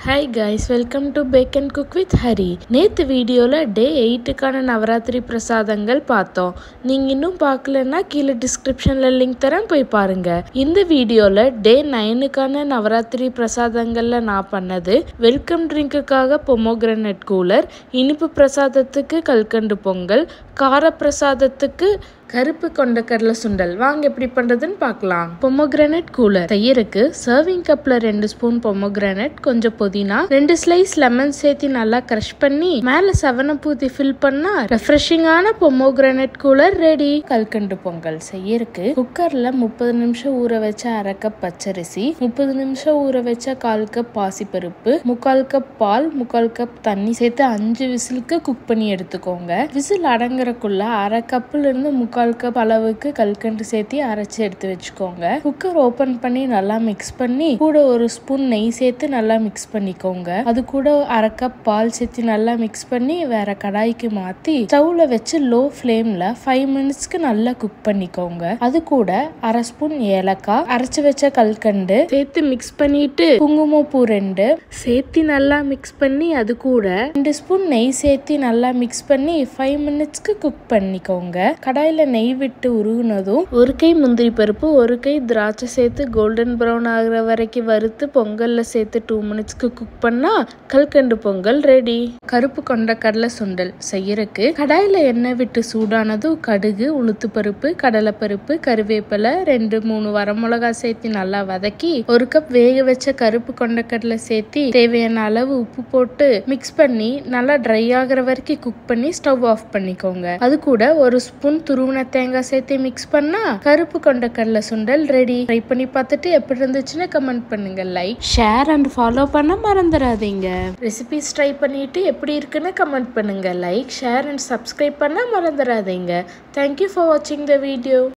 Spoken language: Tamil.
Hi guys, welcome to Bake and Cook with Hari. நேத்து வீடியோல டே 8க்கான நவராத்திரி பிரசாதங்கள் பார்த்தோம். நீங்க இன்னும் பார்க்கலன்னா கீழே டிஸ்கிரிப்ஷன்ல லிங்க் தரேன், போய் பாருங்க. இந்த வீடியோல டே 9க்கான நவராத்திரி பிரசாதங்கள்ல நான் பண்ணது வெல்கம் ட்ரிங்க்குக்காக பொமோகிரானட் கூலர், இனிப்பு பிரசாதத்துக்கு கல்கண்டு பொங்கல், கார பிரசாதத்துக்கு கருப்பு கொண்டக்கடலை சுண்டல். வாங்க எப்படி பண்றதுன்னு பார்க்கலாம். பொமோகிரானட் கூலர் செய்யறதுக்கு சர்விங் கப்ல 2 ஸ்பூன் பொமோகிரானட், கொஞ்சம் புதினா, 2 ஸ்லைஸ் லெமன் சேர்த்து நல்லா கிரஷ் பண்ணி மேல 7up ஊத்தி ஃபில் பண்ணா ரெஃப்ரெஷிங்கான பொமோகிரானட் கூலர் ரெடி. கல்கண்டு பொங்கல் செய்யறதுக்கு குக்கர்ல 30 நிமிஷம் ஊற வச்ச 1/2 கப் பச்சரிசி, 30 நிமிஷம் ஊற வச்ச 1/4 கப் பாசிப்பருப்பு, 3/4 கப் பால், 3/4 கப் தண்ணி சேர்த்து 5 விசிலுக்கு குக் பண்ணி எடுத்துக்கோங்க. விசில் அடங்குறக்குள்ள 1/2 கப்ல இருந்து 3/4 கப் அளவுக்கு கல்கண்டு சேர்த்து அரைச்சி எடுத்து வச்சுக்கோங்க. குக்கர் ஓபன் பண்ணி நல்லா மிக்ஸ் பண்ணி கூட 1 ஸ்பூன் நெய் சேர்த்து நல்லா மிக்ஸ் பண்ணிக்கோங்க. அது கூட 1/2 கப் பால் சேர்த்து நல்லா மிக்ஸ் பண்ணி வேற கடாய்க்கு மாத்தி ஸ்டவ்ல வச்சு லோ ஃப்ளேம்ல 5 மினிட்ஸ்க்கு நல்லா குக் பண்ணிக்கோங்க. அது கூட 1/2 ஸ்பூன் ஏலக்காய், அரைச்சு வச்ச கல்கண்டு சேர்த்து மிக்ஸ் பண்ணிட்டு குங்குமப்பூ 2 சேர்த்து நல்லா மிக்ஸ் பண்ணி அது கூட 2 ஸ்பூன் நெய் சேர்த்து நல்லா மிக்ஸ் பண்ணி 5 மினிட்ஸ்க்கு குக் பண்ணிக்கோங்க. கடாயில நெய் விட்டு உருகுனதும் 1 கை முந்திரி பருப்பு, 1 கை திராட்சை சேர்த்து கோல்டன் ப்ரௌன் ஆகுற வரைக்கும் வறுத்து பொங்கல்ல சேர்த்து 2 மினிட்ஸ்க்கு குக் பண்ணா கல்கண்டு பொங்கல் ரெடி. கருப்பு கொண்டக்கடலை சுண்டல் செய்யறதுக்கு கடாயில எண்ணெய் விட்டு சூடானதும் கடுகு, உளுத்து பருப்பு, கடலை பருப்பு, கருவேப்பிலை, 2-3 வரமிளகாய் சேர்த்து நல்லா வதக்கி 1 கப் வேக வச்ச கருப்பு கொண்டக்கடலை சேர்த்து தேவையான அளவு உப்பு போட்டு மிக்ஸ் பண்ணி நல்லா ட்ரை ஆகுற வரைக்கும் குக் பண்ணி ஸ்டவ் ஆஃப் பண்ணிக்கோங்க. அது கூட 1 ஸ்பூன் துருவன தேங்காய் சேர்த்து மிக்ஸ் பண்ணா கருப்பு கொண்டக்கடலை சுண்டல் ரெடி. ட்ரை பண்ணி பார்த்துட்டு எப்படி இருந்துச்சுன்னு கமெண்ட் பண்ணுங்க. லைக், ஷேர் அண்ட் ஃபாலோ பண்ண மறந்துடாதீங்க. ரெசிபிஸ் ட்ரை பண்ணிட்டு எப்படி இருக்குன்னு கமெண்ட் பண்ணுங்க. லைக், ஷேர் அண்ட் சப்ஸ்கிரைப் பண்ண மறந்துடாதீங்க. தேங்க்யூ ஃபார் வாட்சிங் த வீடியோ.